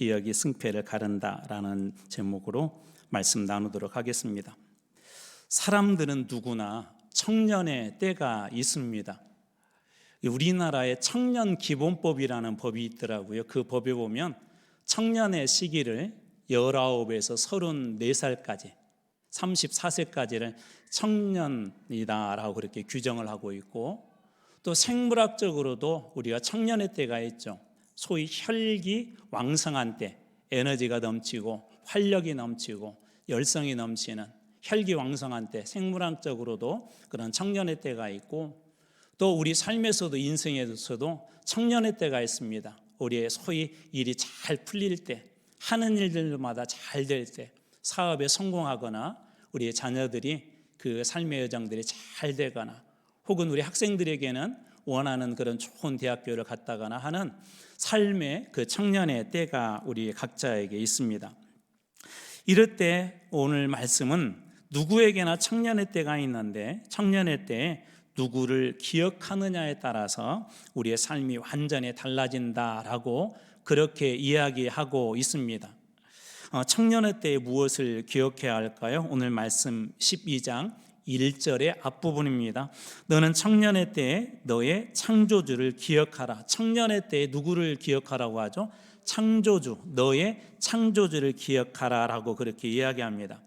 기억이 승패를 가른다라는 제목으로 말씀 나누도록 하겠습니다. 사람들은 누구나 청년의 때가 있습니다. 우리나라에 청년 기본법이라는 법이 있더라고요. 그 법에 보면 청년의 시기를 19에서 34살까지 34세까지를 청년이다라고 그렇게 규정을 하고 있고, 또 생물학적으로도 우리가 청년의 때가 있죠. 소위 혈기 왕성한 때, 에너지가 넘치고 활력이 넘치고 열성이 넘치는 혈기 왕성한 때, 생물학적으로도 그런 청년의 때가 있고, 또 우리 삶에서도 인생에서도 청년의 때가 있습니다. 우리의 소위 일이 잘 풀릴 때, 하는 일들마다 잘 될 때, 사업에 성공하거나 우리의 자녀들이 그 삶의 여정들이 잘 되거나, 혹은 우리 학생들에게는 원하는 그런 좋은 대학교를 갔다거나 하는 삶의 그 청년의 때가 우리 각자에게 있습니다. 이럴 때 오늘 말씀은 누구에게나 청년의 때가 있는데, 청년의 때에 누구를 기억하느냐에 따라서 우리의 삶이 완전히 달라진다라고 그렇게 이야기하고 있습니다. 청년의 때에 무엇을 기억해야 할까요? 오늘 말씀 12장 1절의 앞부분입니다. 너는 청년의 때에 너의 창조주를 기억하라. 청년의 때에 누구를 기억하라고 하죠? 창조주, 너의 창조주를 기억하라 라고 그렇게 이야기합니다.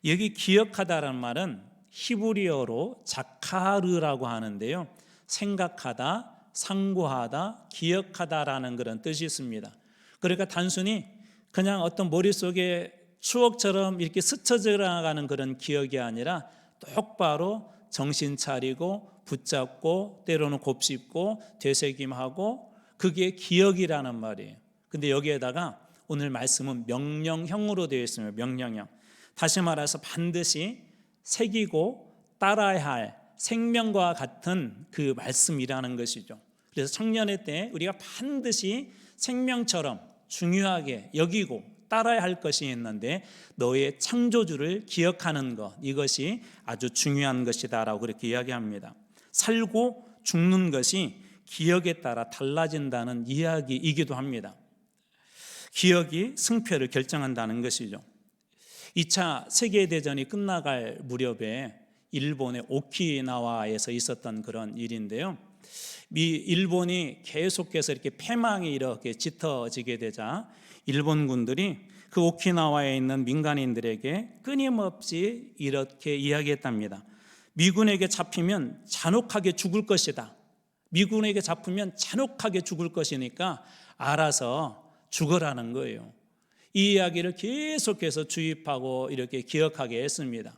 여기 기억하다라는 말은 히브리어로 자카르라고 하는데요, 생각하다, 상고하다, 기억하다라는 그런 뜻이 있습니다. 그러니까 단순히 그냥 어떤 머릿속에 추억처럼 이렇게 스쳐져 나가는 그런 기억이 아니라 똑바로 정신 차리고 붙잡고 때로는 곱씹고 되새김하고, 그게 기억이라는 말이에요. 근데 여기에다가 오늘 말씀은 명령형으로 되어 있습니다. 명령형. 다시 말해서 반드시 새기고 따라야 할 생명과 같은 그 말씀이라는 것이죠. 그래서 청년의 때 우리가 반드시 생명처럼 중요하게 여기고 따라야 할 것이 있는데, 너의 창조주를 기억하는 것, 이것이 아주 중요한 것이다라고 그렇게 이야기합니다. 살고 죽는 것이 기억에 따라 달라진다는 이야기이기도 합니다. 기억이 승패를 결정한다는 것이죠. 2차 세계대전이 끝나갈 무렵에 일본의 오키나와에서 있었던 그런 일인데요, 일본이 계속해서 이렇게 패망이 이렇게 짙어지게 되자 일본군들이 그 오키나와에 있는 민간인들에게 끊임없이 이렇게 이야기했답니다. 미군에게 잡히면 잔혹하게 죽을 것이다. 미군에게 잡히면 잔혹하게 죽을 것이니까 알아서 죽으라는 거예요. 이 이야기를 계속해서 주입하고 이렇게 기억하게 했습니다.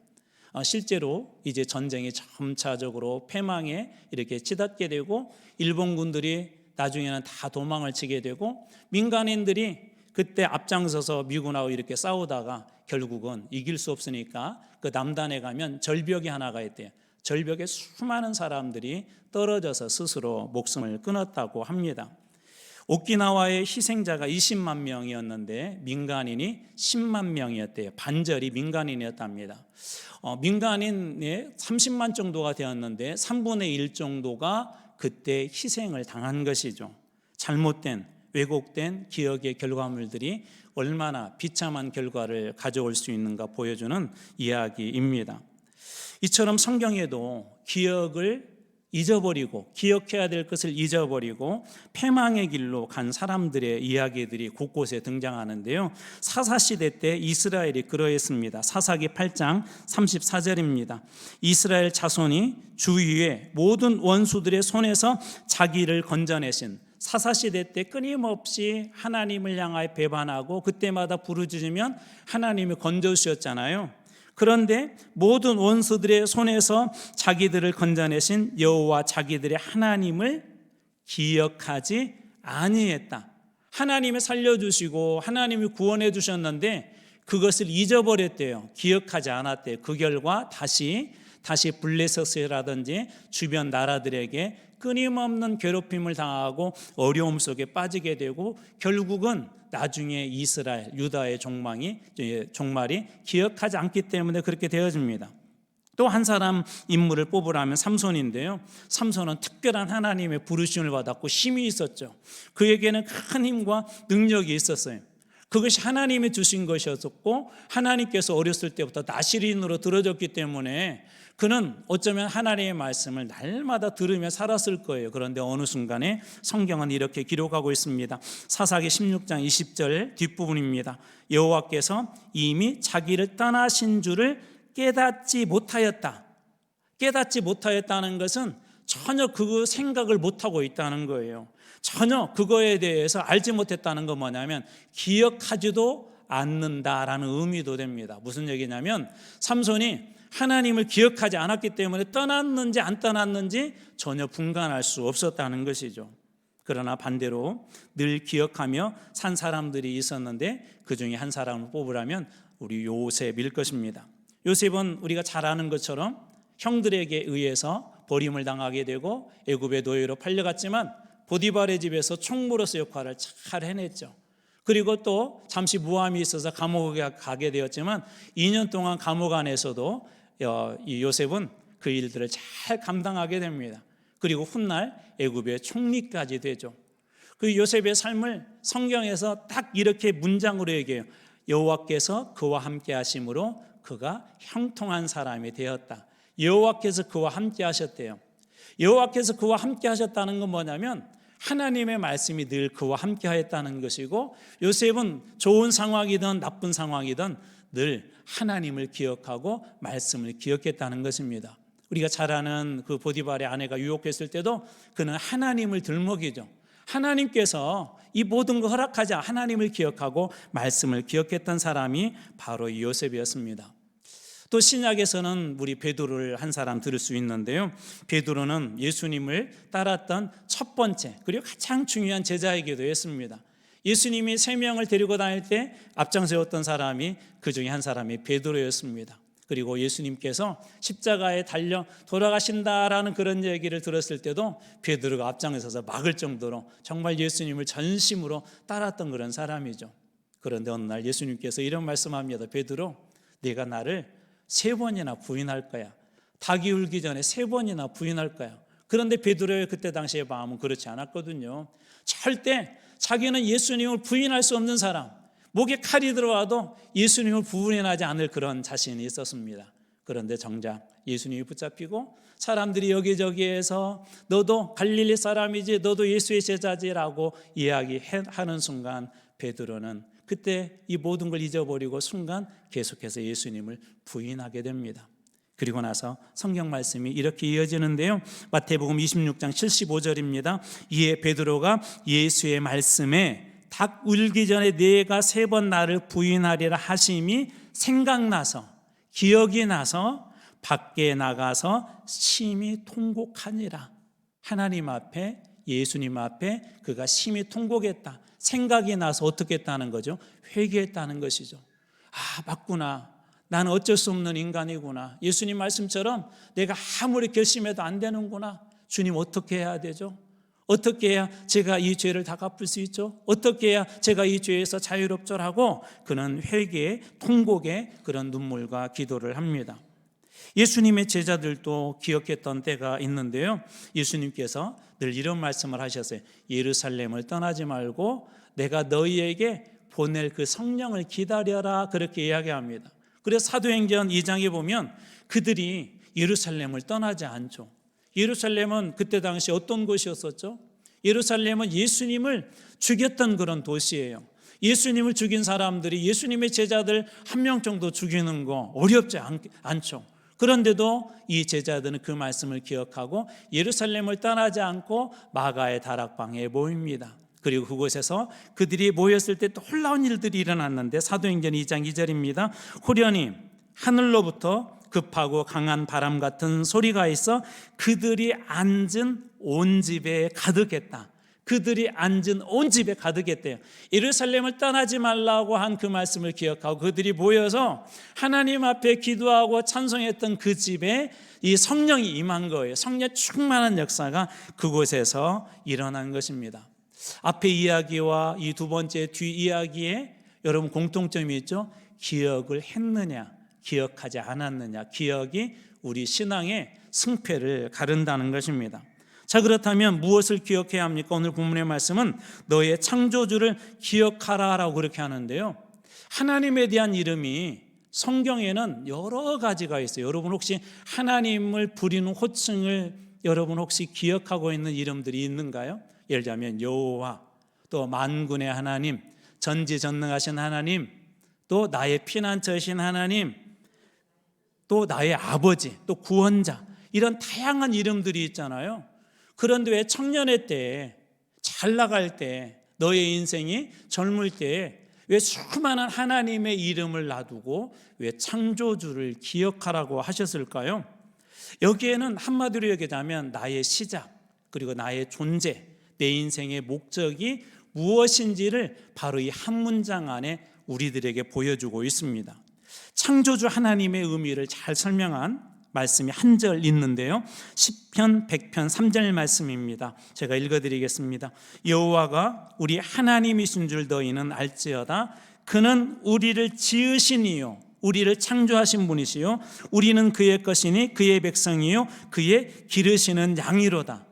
실제로 이제 전쟁이 점차적으로 패망에 이렇게 치닫게 되고, 일본군들이 나중에는 다 도망을 치게 되고, 민간인들이 그때 앞장서서 미군하고 이렇게 싸우다가 결국은 이길 수 없으니까 그 남단에 가면 절벽이 하나가 있대요. 절벽에 수많은 사람들이 떨어져서 스스로 목숨을 끊었다고 합니다. 오키나와의 희생자가 20만 명이었는데 민간인이 10만 명이었대요. 반절이 민간인이었답니다. 민간인의 30만 정도가 되었는데 3분의 1 정도가 그때 희생을 당한 것이죠. 잘못된, 왜곡된 기억의 결과물들이 얼마나 비참한 결과를 가져올 수 있는가 보여주는 이야기입니다. 이처럼 성경에도 기억을 잊어버리고 기억해야 될 것을 잊어버리고 패망의 길로 간 사람들의 이야기들이 곳곳에 등장하는데요, 사사시대 때 이스라엘이 그러했습니다. 사사기 8장 34절입니다. 이스라엘 자손이 주위의 모든 원수들의 손에서 자기를 건져내신, 사사시대 때 끊임없이 하나님을 향하여 배반하고 그때마다 부르짖으면 하나님이 건져주셨잖아요. 그런데 모든 원수들의 손에서 자기들을 건져내신 여호와 자기들의 하나님을 기억하지 아니했다. 하나님이 살려주시고 하나님이 구원해 주셨는데 그것을 잊어버렸대요. 기억하지 않았대요. 그 결과 다시 블레셋이라든지 주변 나라들에게 끊임없는 괴롭힘을 당하고 어려움 속에 빠지게 되고, 결국은 나중에 이스라엘, 유다의 종말이 기억하지 않기 때문에 그렇게 되어집니다. 또 한 사람 인물을 뽑으라면 삼손인데요, 삼손은 특별한 하나님의 부르심을 받았고 힘이 있었죠. 그에게는 큰 힘과 능력이 있었어요. 그것이 하나님이 주신 것이었고 하나님께서 어렸을 때부터 나시린으로 들어졌기 때문에 그는 어쩌면 하나님의 말씀을 날마다 들으며 살았을 거예요. 그런데 어느 순간에 성경은 이렇게 기록하고 있습니다. 사사기 16장 20절 뒷부분입니다. 여호와께서 이미 자기를 떠나신 줄을 깨닫지 못하였다. 깨닫지 못하였다는 것은 전혀 그 생각을 못하고 있다는 거예요. 전혀 그거에 대해서 알지 못했다는 건 뭐냐면 기억하지도 않는다라는 의미도 됩니다. 무슨 얘기냐면 삼손이 하나님을 기억하지 않았기 때문에 떠났는지 안 떠났는지 전혀 분간할 수 없었다는 것이죠. 그러나 반대로 늘 기억하며 산 사람들이 있었는데 그 중에 한 사람을 뽑으라면 우리 요셉일 것입니다. 요셉은 우리가 잘 아는 것처럼 형들에게 의해서 버림을 당하게 되고 애굽의 노예로 팔려갔지만 보디발의 집에서 총무로서 역할을 잘 해냈죠. 그리고 또 잠시 무함이 있어서 감옥에 가게 되었지만 2년 동안 감옥 안에서도 이 요셉은 그 일들을 잘 감당하게 됩니다. 그리고 훗날 애굽의 총리까지 되죠. 그 요셉의 삶을 성경에서 딱 이렇게 문장으로 얘기해요. 여호와께서 그와 함께 하심으로 그가 형통한 사람이 되었다. 여호와께서 그와 함께 하셨대요. 여호와께서 그와 함께 하셨다는 건 뭐냐면 하나님의 말씀이 늘 그와 함께 하였다는 것이고 요셉은 좋은 상황이든 나쁜 상황이든 늘 하나님을 기억하고 말씀을 기억했다는 것입니다. 우리가 잘 아는 그 보디발의 아내가 유혹했을 때도 그는 하나님을 들먹이죠. 하나님께서 이 모든 걸 허락하자 하나님을 기억하고 말씀을 기억했던 사람이 바로 이 요셉이었습니다. 또 신약에서는 우리 베드로를 한 사람 들을 수 있는데요. 베드로는 예수님을 따랐던 첫 번째 그리고 가장 중요한 제자이기도 했습니다. 예수님이 3명을 데리고 다닐 때 앞장세웠던 사람이 그 중에 한 사람이 베드로였습니다. 그리고 예수님께서 십자가에 달려 돌아가신다라는 그런 얘기를 들었을 때도 베드로가 앞장서서 막을 정도로 정말 예수님을 전심으로 따랐던 그런 사람이죠. 그런데 어느 날 예수님께서 이런 말씀합니다. 베드로, 네가 나를 3번이나 부인할 거야. 닭이 울기 전에 3번이나 부인할 거야. 그런데 베드로의 그때 당시의 마음은 그렇지 않았거든요. 절대 자기는 예수님을 부인할 수 없는 사람, 목에 칼이 들어와도 예수님을 부인하지 않을 그런 자신이 있었습니다. 그런데 정작 예수님이 붙잡히고 사람들이 여기저기에서 너도 갈릴리 사람이지, 너도 예수의 제자지라고 이야기하는 순간 베드로는 그때 이 모든 걸 잊어버리고 순간 계속해서 예수님을 부인하게 됩니다. 그리고 나서 성경 말씀이 이렇게 이어지는데요. 마태복음 26장 75절입니다. 이에 베드로가 예수의 말씀에 닭 울기 전에 네가 3번 나를 부인하리라 하심이 생각나서 기억이 나서 밖에 나가서 심히 통곡하니라. 하나님 앞에 예수님 앞에 그가 심히 통곡했다. 생각이 나서 어떻게 했다는 거죠? 회개했다는 것이죠. 아, 맞구나. 나는 어쩔 수 없는 인간이구나. 예수님 말씀처럼 내가 아무리 결심해도 안 되는구나. 주님 어떻게 해야 되죠? 어떻게 해야 제가 이 죄를 다 갚을 수 있죠? 어떻게 해야 제가 이 죄에서 자유롭죠라고 그는 회개의 통곡의 그런 눈물과 기도를 합니다. 예수님의 제자들도 기억했던 때가 있는데요. 예수님께서 늘 이런 말씀을 하셨어요. 예루살렘을 떠나지 말고 내가 너희에게 보낼 그 성령을 기다려라, 그렇게 이야기합니다. 그래서 사도행전 2장에 보면 그들이 예루살렘을 떠나지 않죠. 예루살렘은 그때 당시 어떤 곳이었었죠? 예루살렘은 예수님을 죽였던 그런 도시예요. 예수님을 죽인 사람들이 예수님의 제자들 1명 정도 죽이는 거 어렵지 않죠. 그런데도 이 제자들은 그 말씀을 기억하고 예루살렘을 떠나지 않고 마가의 다락방에 모입니다. 그리고 그곳에서 그들이 모였을 때 또 놀라운 일들이 일어났는데 사도행전 2장 2절입니다. 호련히 하늘로부터 급하고 강한 바람 같은 소리가 있어 그들이 앉은 온 집에 가득했다. 그들이 앉은 온 집에 가득했대요. 예루살렘을 떠나지 말라고 한 그 말씀을 기억하고 그들이 모여서 하나님 앞에 기도하고 찬송했던 그 집에 이 성령이 임한 거예요. 성령 충만한 역사가 그곳에서 일어난 것입니다. 앞의 이야기와 이 두 번째 뒤 이야기에 여러분 공통점이 있죠. 기억을 했느냐, 기억하지 않았느냐. 기억이 우리 신앙의 승패를 가른다는 것입니다. 자, 그렇다면 무엇을 기억해야 합니까? 오늘 본문의 말씀은 너의 창조주를 기억하라라고 그렇게 하는데요. 하나님에 대한 이름이 성경에는 여러 가지가 있어요. 여러분 혹시 하나님을 부리는 호칭을 여러분 혹시 기억하고 있는 이름들이 있는가요? 예를 들자면 여호와, 또 만군의 하나님, 전지전능하신 하나님, 또 나의 피난처이신 하나님, 또 나의 아버지, 또 구원자, 이런 다양한 이름들이 있잖아요. 그런데 왜 청년의 때에, 잘 나갈 때, 너의 인생이 젊을 때에 왜 수많은 하나님의 이름을 놔두고 왜 창조주를 기억하라고 하셨을까요? 여기에는 한마디로 얘기하자면 나의 시작, 그리고 나의 존재, 내 인생의 목적이 무엇인지를 바로 이 한 문장 안에 우리들에게 보여주고 있습니다. 창조주 하나님의 의미를 잘 설명한 말씀이 한 절 있는데요. 시편 100편 3절 말씀입니다. 제가 읽어드리겠습니다. 여호와가 우리 하나님이신 줄 너희는 알지어다. 그는 우리를 지으신 이요 우리를 창조하신 분이시요 우리는 그의 것이니 그의 백성이요 그의 기르시는 양이로다.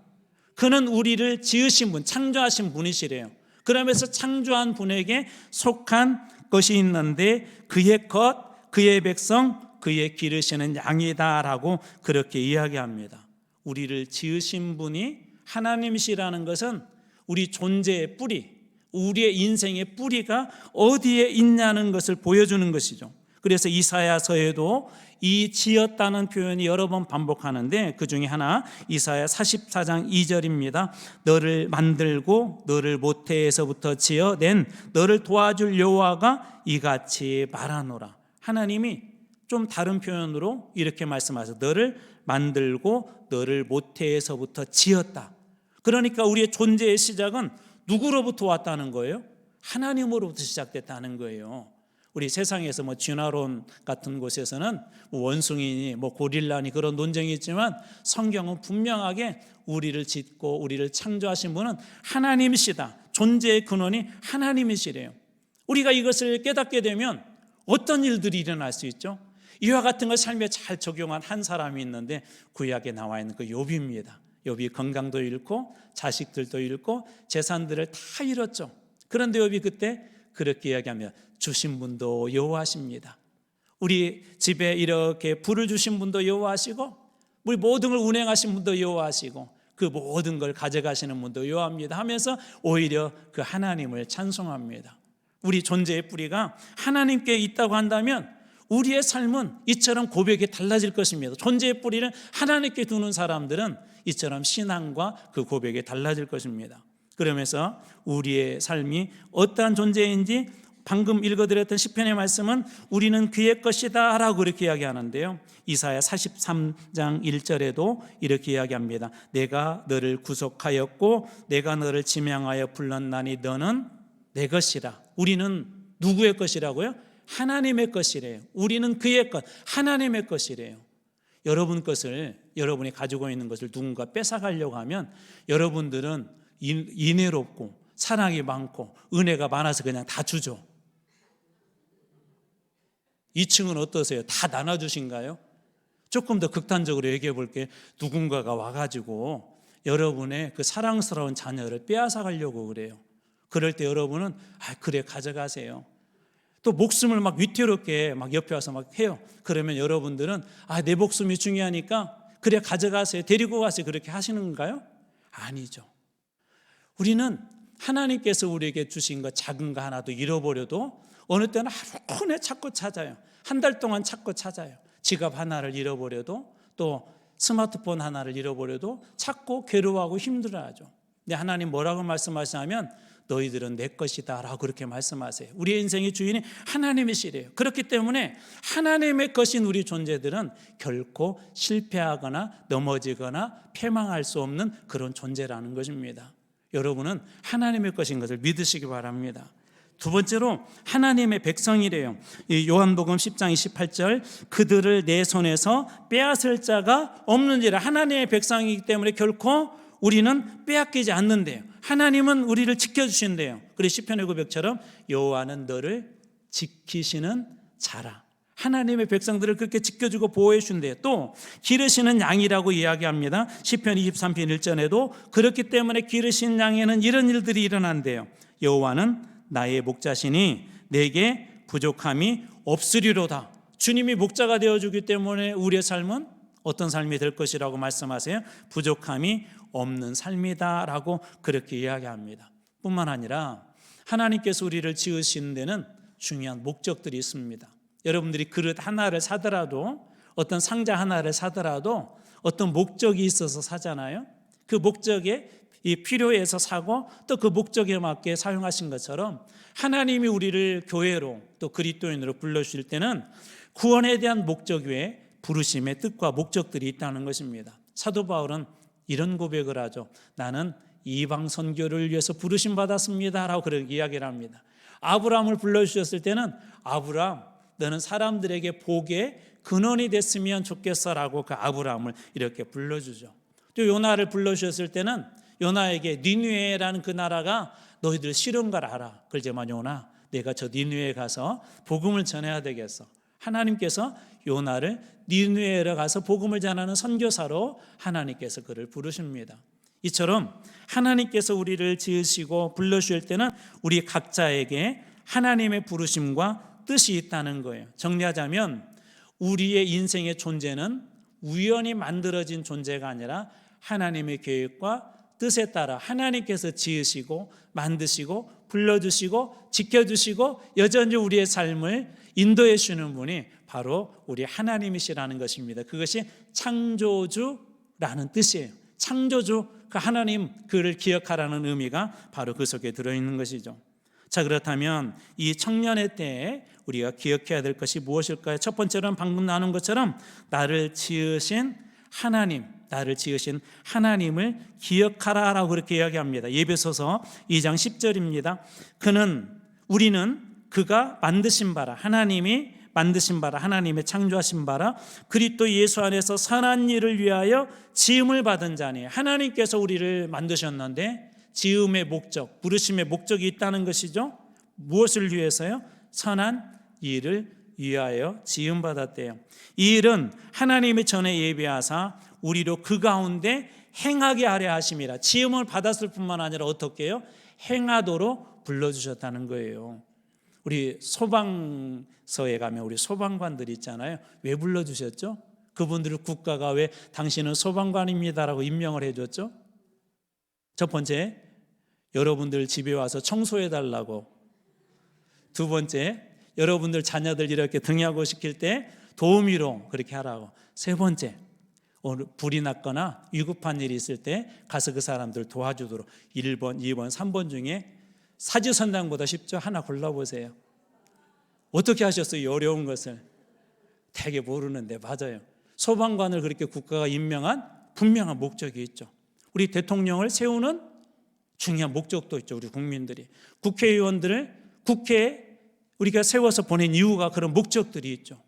그는 우리를 지으신 분, 창조하신 분이시래요. 그러면서 창조한 분에게 속한 것이 있는데 그의 것, 그의 백성, 그의 기르시는 양이다라고 그렇게 이야기합니다. 우리를 지으신 분이 하나님이시라는 것은 우리 존재의 뿌리, 우리의 인생의 뿌리가 어디에 있냐는 것을 보여주는 것이죠. 그래서 이사야서에도 이 지었다는 표현이 여러 번 반복하는데 그 중에 하나 이사야 44장 2절입니다. 너를 만들고 너를 모태에서부터 지어낸 너를 도와줄 여호와가 이같이 말하노라. 하나님이 좀 다른 표현으로 이렇게 말씀하셔서 너를 만들고 너를 모태에서부터 지었다. 그러니까 우리의 존재의 시작은 누구로부터 왔다는 거예요? 하나님으로부터 시작됐다는 거예요. 우리 세상에서 진화론 같은 곳에서는 원숭이니 고릴라니 그런 논쟁이 있지만 성경은 분명하게 우리를 짓고 우리를 창조하신 분은 하나님이시다. 존재의 근원이 하나님이시래요. 우리가 이것을 깨닫게 되면 어떤 일들이 일어날 수 있죠? 이와 같은 걸 삶에 잘 적용한 한 사람이 있는데 구약에 나와 있는 그 욥입니다. 욥이 건강도 잃고 자식들도 잃고 재산들을 다 잃었죠. 그런데 욥이 그때 그렇게 이야기하며 주신 분도 여호와십니다. 우리 집에 이렇게 불을 주신 분도 여호와시고 우리 모든 걸 운행하신 분도 여호와시고 그 모든 걸 가져가시는 분도 여호와입니다 하면서 오히려 그 하나님을 찬송합니다. 우리 존재의 뿌리가 하나님께 있다고 한다면 우리의 삶은 이처럼 고백이 달라질 것입니다. 존재의 뿌리를 하나님께 두는 사람들은 이처럼 신앙과 그 고백이 달라질 것입니다. 그러면서 우리의 삶이 어떠한 존재인지 방금 읽어드렸던 시편의 말씀은 우리는 그의 것이다 라고 그렇게 이야기하는데요. 이사야 43장 1절에도 이렇게 이야기합니다. 내가 너를 구속하였고 내가 너를 지명하여 불렀나니 너는 내 것이라. 우리는 누구의 것이라고요? 하나님의 것이래요. 우리는 그의 것, 하나님의 것이래요. 여러분 것을, 여러분이 가지고 있는 것을 누군가 뺏어가려고 하면 여러분들은 인애롭고 사랑이 많고 은혜가 많아서 그냥 다 주죠. 2층은 어떠세요? 다 나눠주신가요? 조금 더 극단적으로 얘기해 볼게요. 누군가가 와가지고 여러분의 그 사랑스러운 자녀를 빼앗아 가려고 그래요. 그럴 때 여러분은 그래 가져가세요. 또 목숨을 막 위태롭게 막 옆에 와서 막 해요. 그러면 여러분들은 내 목숨이 중요하니까 그래 가져가세요. 데리고 가세요. 그렇게 하시는 건가요? 아니죠. 우리는 하나님께서 우리에게 주신 것 작은 거 하나도 잃어버려도 어느 때는 하루 내 찾고 찾아요. 한 달 동안 찾고 찾아요. 지갑 하나를 잃어버려도 또 스마트폰 하나를 잃어버려도 찾고 괴로워하고 힘들어하죠. 근데 하나님 뭐라고 말씀하시냐면 너희들은 내 것이다 라고 그렇게 말씀하세요. 우리의 인생의 주인이 하나님이시래요. 그렇기 때문에 하나님의 것인 우리 존재들은 결코 실패하거나 넘어지거나 패망할 수 없는 그런 존재라는 것입니다. 여러분은 하나님의 것인 것을 믿으시기 바랍니다. 두 번째로 하나님의 백성이래요. 요한복음 10장 28절 그들을 내 손에서 빼앗을 자가 없는지라. 하나님의 백성이기 때문에 결코 우리는 빼앗기지 않는데요. 하나님은 우리를 지켜주신대요. 그래서 시편의 고백처럼 여호와는 너를 지키시는 자라. 하나님의 백성들을 그렇게 지켜주고 보호해 준대요. 또 기르시는 양이라고 이야기합니다. 시편 23편 1절에도 그렇기 때문에 기르신 양에는 이런 일들이 일어난대요. 여호와는 나의 목자시니 내게 부족함이 없으리로다. 주님이 목자가 되어주기 때문에 우리의 삶은 어떤 삶이 될 것이라고 말씀하세요? 부족함이 없는 삶이다 라고 그렇게 이야기합니다. 뿐만 아니라 하나님께서 우리를 지으시는 데는 중요한 목적들이 있습니다. 여러분들이 그릇 하나를 사더라도, 어떤 상자 하나를 사더라도 어떤 목적이 있어서 사잖아요. 그 목적에 필요해서 사고 또 그 목적에 맞게 사용하신 것처럼 하나님이 우리를 교회로 또 그리스도인으로 불러주실 때는 구원에 대한 목적 외에 부르심의 뜻과 목적들이 있다는 것입니다. 사도 바울은 이런 고백을 하죠. 나는 이방 선교를 위해서 부르심 받았습니다 라고 그렇게 이야기를 합니다. 아브라함을 불러주셨을 때는 아브라함 너는 사람들에게 복의 근원이 됐으면 좋겠어 라고 그 아브라함을 이렇게 불러주죠. 또 요나를 불러주셨을 때는 요나에게 니느웨라는 그 나라가 너희들 싫은 걸 알아. 그러지만 요나 내가 저 니느웨에 가서 복음을 전해야 되겠어. 하나님께서 요나를 니느웨에 가서 복음을 전하는 선교사로 하나님께서 그를 부르십니다. 이처럼 하나님께서 우리를 지으시고 불러주실 때는 우리 각자에게 하나님의 부르심과 뜻이 있다는 거예요. 정리하자면 우리의 인생의 존재는 우연히 만들어진 존재가 아니라 하나님의 계획과 뜻에 따라 하나님께서 지으시고 만드시고 불러주시고 지켜주시고 여전히 우리의 삶을 인도해 주시는 분이 바로 우리 하나님이시라는 것입니다. 그것이 창조주라는 뜻이에요. 창조주, 그 하나님, 그를 기억하라는 의미가 바로 그 속에 들어있는 것이죠. 자, 그렇다면 이 청년의 때에 우리가 기억해야 될 것이 무엇일까요? 첫 번째로는 방금 나눈 것처럼 나를 지으신 하나님, 나를 지으신 하나님을 기억하라라고 그렇게 이야기합니다. 에베소서 2장 10절입니다. 우리는 그가 만드신 바라, 하나님이 만드신 바라, 하나님의 창조하신 바라 그리스도 예수 안에서 선한 일을 위하여 지음을 받은 자니, 하나님께서 우리를 만드셨는데 지음의 목적, 부르심의 목적이 있다는 것이죠. 무엇을 위해서요? 선한 일을 위하여 지음받았대요. 이 일은 하나님이 전에 예비하사 우리로 그 가운데 행하게 하려 하심이라. 지음을 받았을 뿐만 아니라 어떻게 해요? 행하도록 불러주셨다는 거예요. 우리 소방서에 가면 우리 소방관들 있잖아요. 왜 불러주셨죠? 그분들을 국가가 왜 당신은 소방관입니다라고 임명을 해줬죠? 첫 번째, 여러분들 집에 와서 청소해달라고. 두 번째, 여러분들 자녀들 이렇게 등하고 시킬 때 도우미로 그렇게 하라고. 세 번째, 오늘 불이 났거나 위급한 일이 있을 때 가서 그 사람들 도와주도록. 1번, 2번, 3번 중에 사지선장보다 쉽죠? 하나 골라보세요. 어떻게 하셨어요? 이 어려운 것을. 되게 모르는데 맞아요. 소방관을 그렇게 국가가 임명한 분명한 목적이 있죠. 우리 대통령을 세우는 중요한 목적도 있죠. 우리 국민들이. 국회의원들을 국회에 우리가 세워서 보낸 이유가 그런 목적들이 있죠.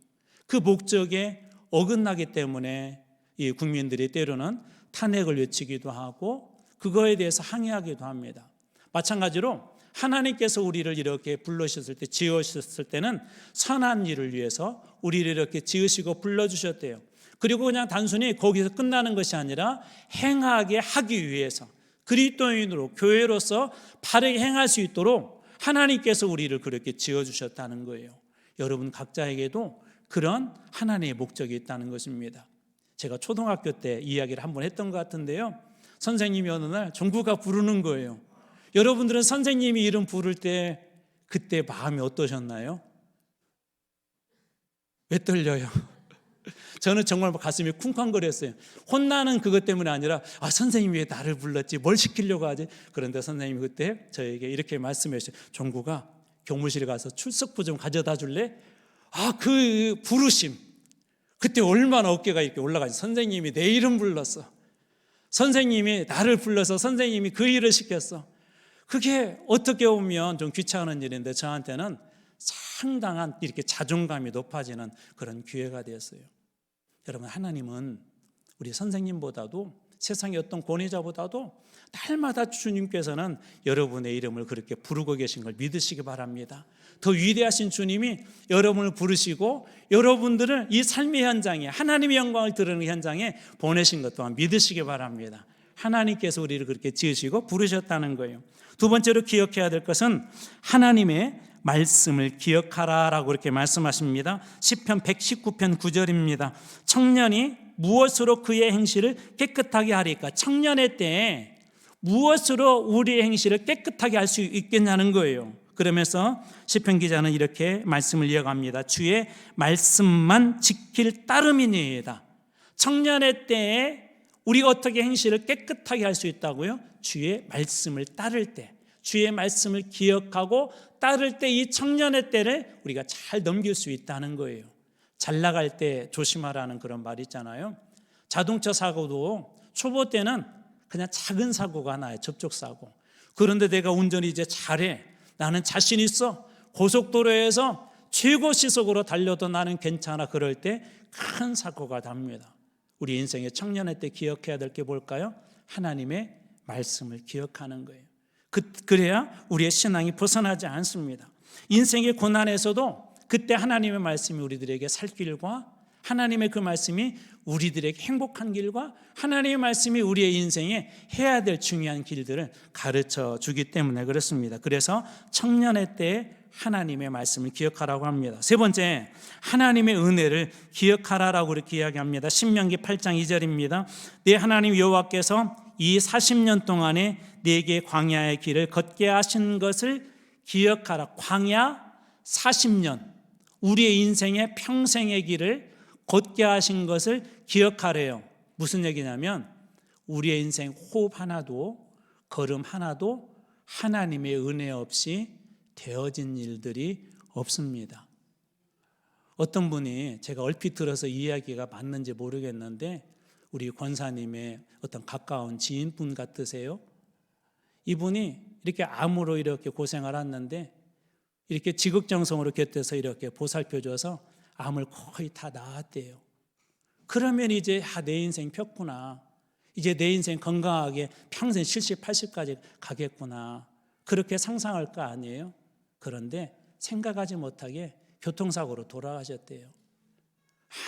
그 목적에 어긋나기 때문에 이 국민들이 때로는 탄핵을 외치기도 하고 그거에 대해서 항의하기도 합니다. 마찬가지로 하나님께서 우리를 이렇게 불러주셨을 때, 지으셨을 때는 선한 일을 위해서 우리를 이렇게 지으시고 불러주셨대요. 그리고 그냥 단순히 거기서 끝나는 것이 아니라 행하게 하기 위해서 그리스도인으로 교회로서 바르게 행할 수 있도록 하나님께서 우리를 그렇게 지어주셨다는 거예요. 여러분 각자에게도 그런 하나님의 목적이 있다는 것입니다. 제가 초등학교 때 이야기를 한번 했던 것 같은데요. 선생님이 어느 날 종구가 부르는 거예요. 여러분들은 선생님이 이름 부를 때 그때 마음이 어떠셨나요? 왜 떨려요? 저는 정말 가슴이 쿵쾅거렸어요. 혼나는 그것 때문에 아니라 선생님이 왜 나를 불렀지? 뭘 시키려고 하지? 그런데 선생님이 그때 저에게 이렇게 말씀해 주셨어요. 종구가 교무실에 가서 출석부 좀 가져다 줄래? 그 부르심, 그때 얼마나 어깨가 이렇게 올라가지. 선생님이 내 이름 불렀어. 선생님이 나를 불러서 선생님이 그 일을 시켰어. 그게 어떻게 보면 좀 귀찮은 일인데 저한테는 상당한 이렇게 자존감이 높아지는 그런 기회가 되었어요. 여러분, 하나님은 우리 선생님보다도 세상의 어떤 권위자보다도 날마다 주님께서는 여러분의 이름을 그렇게 부르고 계신 걸 믿으시기 바랍니다. 더 위대하신 주님이 여러분을 부르시고 여러분들을 이 삶의 현장에 하나님의 영광을 드러내는 현장에 보내신 것 또한 믿으시기 바랍니다. 하나님께서 우리를 그렇게 지으시고 부르셨다는 거예요. 두 번째로 기억해야 될 것은 하나님의 말씀을 기억하라라고 이렇게 말씀하십니다. 시편 119편 9절입니다. 청년이 무엇으로 그의 행실을 깨끗하게 하리까? 청년의 때에 무엇으로 우리의 행실을 깨끗하게 할 수 있겠냐는 거예요. 그러면서 시편 기자는 이렇게 말씀을 이어갑니다. 주의 말씀만 지킬 따름이니이다. 청년의 때에 우리가 어떻게 행실을 깨끗하게 할 수 있다고요? 주의 말씀을 따를 때, 주의 말씀을 기억하고 따를 때 이 청년의 때를 우리가 잘 넘길 수 있다는 거예요. 잘 나갈 때 조심하라는 그런 말 있잖아요. 자동차 사고도 초보 때는 그냥 작은 사고가 나요. 접촉사고. 그런데 내가 운전을 이제 잘해, 나는 자신 있어, 고속도로에서 최고 시속으로 달려도 나는 괜찮아, 그럴 때 큰 사고가 납니다. 우리 인생의 청년의 때 기억해야 될 게 뭘까요? 하나님의 말씀을 기억하는 거예요. 그래야 우리의 신앙이 벗어나지 않습니다. 인생의 고난에서도 그때 하나님의 말씀이 우리들에게 살 길과 하나님의 그 말씀이 우리들에게 행복한 길과 하나님의 말씀이 우리의 인생에 해야 될 중요한 길들을 가르쳐 주기 때문에 그렇습니다. 그래서 청년의 때에 하나님의 말씀을 기억하라고 합니다. 세 번째, 하나님의 은혜를 기억하라라고 이렇게 이야기합니다. 신명기 8장 2절입니다. 내 하나님 여호와께서 이 40년 동안에 내게 광야의 길을 걷게 하신 것을 기억하라. 광야 40년, 우리의 인생의 평생의 길을 걷게 하신 것을 기억하래요. 무슨 얘기냐면 우리의 인생 호흡 하나도 걸음 하나도 하나님의 은혜 없이 되어진 일들이 없습니다. 어떤 분이, 제가 얼핏 들어서 이 이야기가 맞는지 모르겠는데 우리 권사님의 어떤 가까운 지인분 같으세요. 이분이 이렇게 암으로 이렇게 고생을 했는데 이렇게 지극정성으로 곁에서 이렇게 보살펴줘서 암을 거의 다 나았대요. 그러면 이제 내 인생 폈구나, 이제 내 인생 건강하게 평생 70, 80까지 가겠구나, 그렇게 상상할 거 아니에요. 그런데 생각하지 못하게 교통사고로 돌아가셨대요.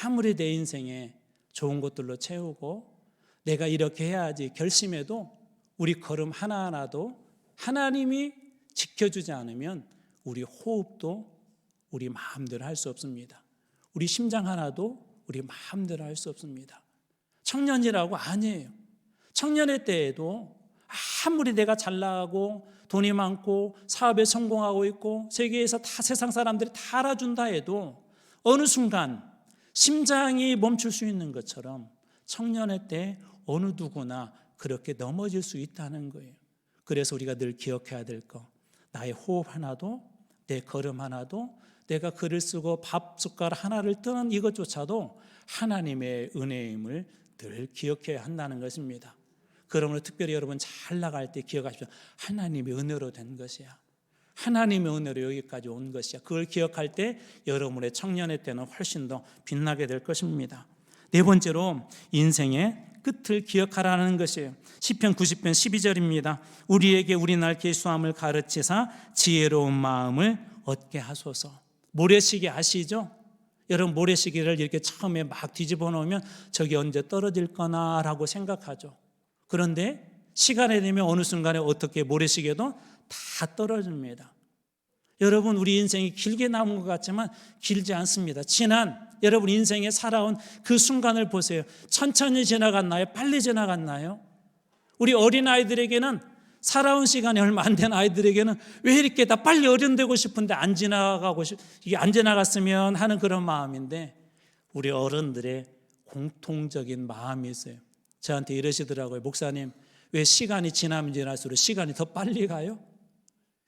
아무리 내 인생에 좋은 것들로 채우고 내가 이렇게 해야지 결심해도 우리 걸음 하나하나도 하나님이 지켜주지 않으면 우리 호흡도 우리 마음대로 할 수 없습니다. 우리 심장 하나도 우리 마음대로 할 수 없습니다. 청년이라고 아니에요. 청년의 때에도 아무리 내가 잘 나가고 돈이 많고 사업에 성공하고 있고 세계에서 다 세상 사람들이 다 알아준다 해도 어느 순간 심장이 멈출 수 있는 것처럼 청년의 때 어느 누구나 그렇게 넘어질 수 있다는 거예요. 그래서 우리가 늘 기억해야 될 거, 나의 호흡 하나도 내 걸음 하나도 내가 글을 쓰고 밥 숟가락 하나를 뜨는 이것조차도 하나님의 은혜임을 늘 기억해야 한다는 것입니다. 그러므로 특별히 여러분 잘 나갈 때 기억하십시오. 하나님의 은혜로 된 것이야. 하나님의 은혜로 여기까지 온 것이야. 그걸 기억할 때 여러분의 청년의 때는 훨씬 더 빛나게 될 것입니다. 네 번째로 인생의 끝을 기억하라는 것이에요. 시편 90편 12절입니다. 우리에게 우리날 계수함을 가르치사 지혜로운 마음을 얻게 하소서. 모래시계 아시죠? 여러분 모래시계를 이렇게 처음에 막 뒤집어 놓으면 저기 언제 떨어질 거나라고 생각하죠. 그런데 시간이 되면 어느 순간에 어떻게 모래시계도 다 떨어집니다. 여러분 우리 인생이 길게 남은 것 같지만 길지 않습니다. 여러분 인생에 살아온 그 순간을 보세요. 천천히 지나갔나요? 빨리 지나갔나요? 우리 어린아이들에게는 살아온 시간이 얼마 안 된 아이들에게는 왜 이렇게 다 빨리 어른되고 싶은데 이게 안 지나갔으면 하는 그런 마음인데 우리 어른들의 공통적인 마음이 있어요. 저한테 이러시더라고요. 목사님, 왜 시간이 지나면 지날수록 시간이 더 빨리 가요?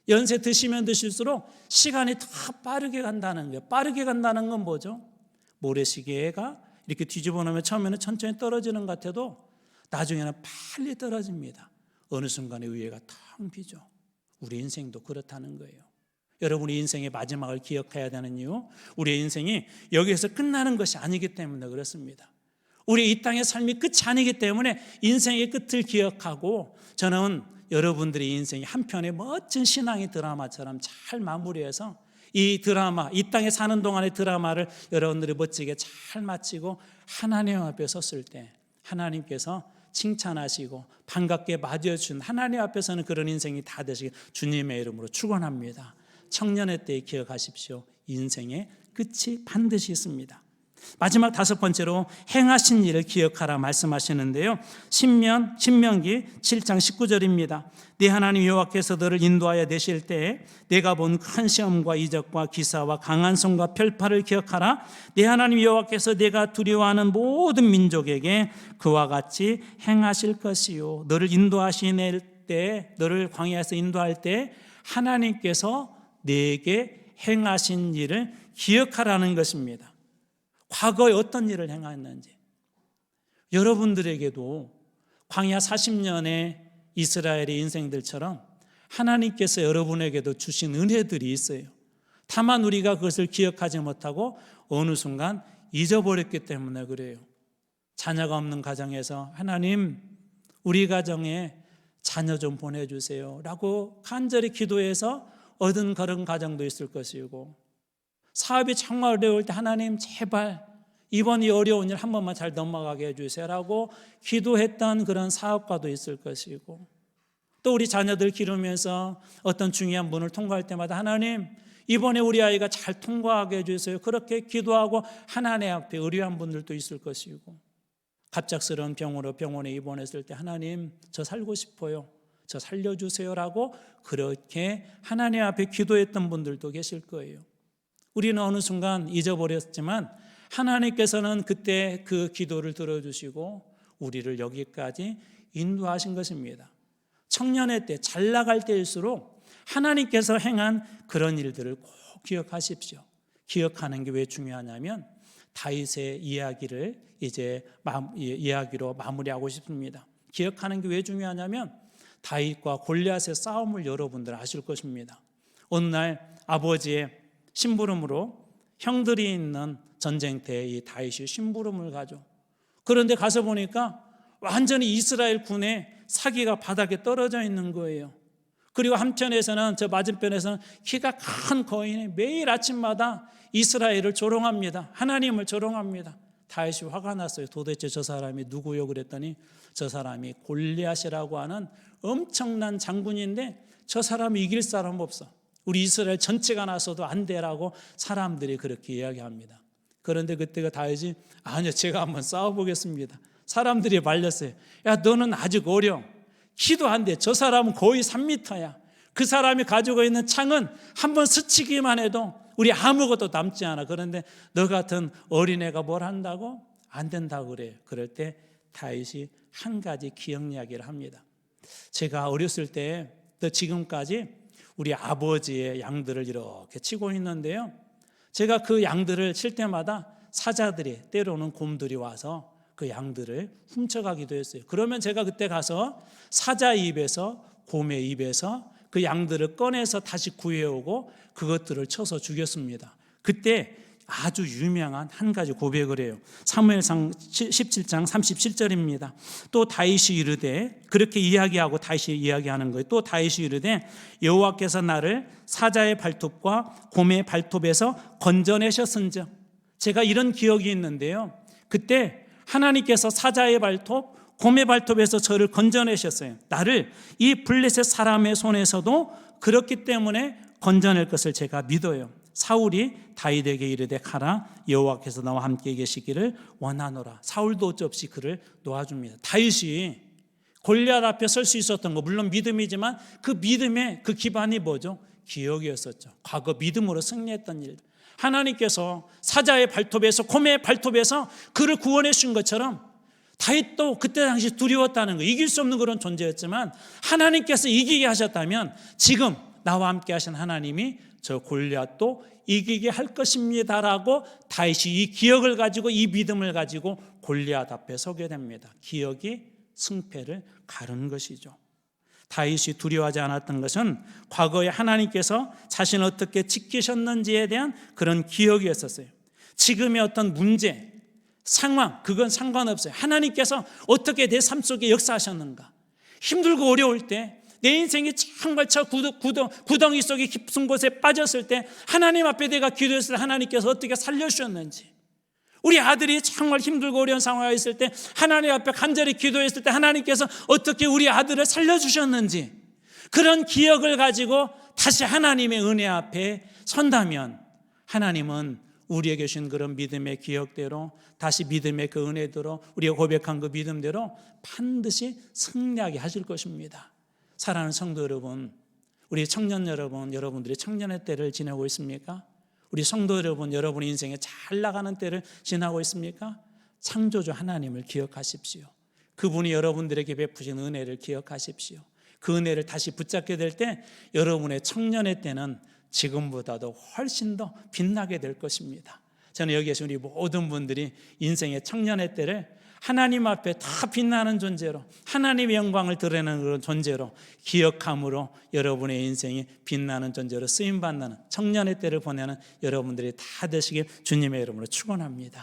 연세 드시면 드실수록 시간이 더 빠르게 간다는 거예요. 빠르게 간다는 건 뭐죠? 모래시계가 이렇게 뒤집어 놓으면 처음에는 천천히 떨어지는 것 같아도 나중에는 빨리 떨어집니다. 어느 순간에 위에가 텅 비죠. 우리 인생도 그렇다는 거예요. 여러분이 인생의 마지막을 기억해야 되는 이유, 우리의 인생이 여기에서 끝나는 것이 아니기 때문에 그렇습니다. 우리 이 땅의 삶이 끝이 아니기 때문에 인생의 끝을 기억하고 저는 여러분들의 인생이 한편의 멋진 신앙의 드라마처럼 잘 마무리해서 이 드라마, 이 땅에 사는 동안의 드라마를 여러분들이 멋지게 잘 마치고 하나님 앞에 섰을 때 하나님께서 칭찬하시고 반갑게 맞이해준 하나님 앞에서는 그런 인생이 다 되시길 주님의 이름으로 축원합니다. 청년의 때에 기억하십시오. 인생의 끝이 반드시 있습니다. 마지막 5번째로 행하신 일을 기억하라 말씀하시는데요. 신명기 7장 19절입니다. 네 하나님 여호와께서 너를 인도하여 내실 때에 내가 본 큰 시험과 이적과 기사와 강한 손과 별파를 기억하라. 네 하나님 여호와께서 내가 두려워하는 모든 민족에게 그와 같이 행하실 것이요. 너를 인도하시낼 때, 너를 광야에서 인도할 때 하나님께서 내게 행하신 일을 기억하라는 것입니다. 과거에 어떤 일을 행했는지, 여러분들에게도 광야 40년의 이스라엘의 인생들처럼 하나님께서 여러분에게도 주신 은혜들이 있어요. 다만 우리가 그것을 기억하지 못하고 어느 순간 잊어버렸기 때문에 그래요. 자녀가 없는 가정에서 하나님 우리 가정에 자녀 좀 보내주세요 라고 간절히 기도해서 얻은 그런 가정도 있을 것이고, 사업이 정말 어려울 때 하나님 제발 이번 이 어려운 일 한 번만 잘 넘어가게 해주세요라고 기도했던 그런 사업가도 있을 것이고, 또 우리 자녀들 기르면서 어떤 중요한 문을 통과할 때마다 하나님 이번에 우리 아이가 잘 통과하게 해주세요 그렇게 기도하고 하나님 앞에 의뢰한 분들도 있을 것이고, 갑작스러운 병으로 병원에 입원했을 때 하나님 저 살고 싶어요 저 살려주세요라고 그렇게 하나님 앞에 기도했던 분들도 계실 거예요. 우리는 어느 순간 잊어버렸지만 하나님께서는 그때 그 기도를 들어주시고 우리를 여기까지 인도하신 것입니다. 청년의 때, 잘 나갈 때일수록 하나님께서 행한 그런 일들을 꼭 기억하십시오. 기억하는 게 왜 중요하냐면 다윗의 이야기를 이제 이야기로 마무리하고 싶습니다. 기억하는 게 왜 중요하냐면 다윗과 골리앗의 싸움을 여러분들 아실 것입니다. 어느 날 아버지의 심부름으로 형들이 있는 전쟁터에 이 다윗이 심부름을 가죠. 그런데 가서 보니까 완전히 이스라엘 군의 사기가 바닥에 떨어져 있는 거예요. 그리고 한편에서는 저 맞은편에서는 키가 큰 거인이 매일 아침마다 이스라엘을 조롱합니다. 하나님을 조롱합니다. 다윗이 화가 났어요. 도대체 저 사람이 누구요? 그랬더니 저 사람이 골리앗이라고 하는 엄청난 장군인데 저 사람이 이길 사람 없어. 우리 이스라엘 전체가 나서도 안 되라고 사람들이 그렇게 이야기합니다. 그런데 그때 그 다윗이 아니요 제가 한번 싸워보겠습니다. 사람들이 말렸어요. 야 너는 아직 어려. 키도 안 돼. 저 사람은 거의 3m야. 그 사람이 가지고 있는 창은 한번 스치기만 해도 우리 아무것도 남지 않아. 그런데 너 같은 어린애가 뭘 한다고? 안 된다고 그래요. 그럴 때 다윗이 한 가지 기억 이야기를 합니다. 제가 어렸을 때 또 지금까지 우리 아버지의 양들을 이렇게 치고 있는데요, 제가 그 양들을 칠 때마다 사자들이 때로는 곰들이 와서 그 양들을 훔쳐가기도 했어요. 그러면 제가 그때 가서 사자 입에서 곰의 입에서 그 양들을 꺼내서 다시 구해오고 그것들을 쳐서 죽였습니다. 그때 아주 유명한 한 가지 고백을 해요. 사무엘상 17장 37절입니다. 또 다윗이 이르되, 그렇게 이야기하고 다윗이 이야기하는 거예요. 또 다윗이 이르되 여호와께서 나를 사자의 발톱과 곰의 발톱에서 건져내셨은즉. 제가 이런 기억이 있는데요, 그때 하나님께서 사자의 발톱, 곰의 발톱에서 저를 건져내셨어요. 나를 이 블레셋 사람의 손에서도 그렇기 때문에 건져낼 것을 제가 믿어요. 사울이 다윗에게 이르되 가라, 여호와께서 나와 함께 계시기를 원하노라. 사울도 어찌없이 그를 놓아줍니다. 다윗이 골리앗 앞에 설 수 있었던 거 물론 믿음이지만 그 믿음의 그 기반이 뭐죠? 기억이었었죠. 과거 믿음으로 승리했던 일. 하나님께서 사자의 발톱에서 곰의 발톱에서 그를 구원해 주신 것처럼 다윗도 그때 당시 두려웠다는 거, 이길 수 없는 그런 존재였지만 하나님께서 이기게 하셨다면 지금 나와 함께 하신 하나님이 저 골리앗도 이기게 할 것입니다라고 다윗이 이 기억을 가지고 이 믿음을 가지고 골리앗 앞에 서게 됩니다. 기억이 승패를 가른 것이죠. 다윗이 두려워하지 않았던 것은 과거에 하나님께서 자신을 어떻게 지키셨는지에 대한 그런 기억이었었어요. 지금의 어떤 문제, 상황, 그건 상관없어요. 하나님께서 어떻게 내 삶 속에 역사하셨는가. 힘들고 어려울 때 내 인생이 정말 저 구덩이 속에 깊은 곳에 빠졌을 때 하나님 앞에 내가 기도했을 때 하나님께서 어떻게 살려주셨는지, 우리 아들이 정말 힘들고 어려운 상황에 있을 때 하나님 앞에 간절히 기도했을 때 하나님께서 어떻게 우리 아들을 살려주셨는지, 그런 기억을 가지고 다시 하나님의 은혜 앞에 선다면 하나님은 우리에게 주신 그런 믿음의 기억대로, 다시 믿음의 그 은혜대로, 우리가 고백한 그 믿음대로 반드시 승리하게 하실 것입니다. 사랑하는 성도 여러분, 우리 청년 여러분, 여러분들이 청년의 때를 지내고 있습니까? 우리 성도 여러분, 여러분의 인생에 잘 나가는 때를 지나고 있습니까? 창조주 하나님을 기억하십시오. 그분이 여러분들에게 베푸신 은혜를 기억하십시오. 그 은혜를 다시 붙잡게 될 때 여러분의 청년의 때는 지금보다도 훨씬 더 빛나게 될 것입니다. 저는 여기 계신 우리 모든 분들이 인생의 청년의 때를 하나님 앞에 다 빛나는 존재로, 하나님의 영광을 드러내는 그런 존재로 기억함으로 여러분의 인생이 빛나는 존재로 쓰임받는 청년의 때를 보내는 여러분들이 다 되시길 주님의 이름으로 축원합니다.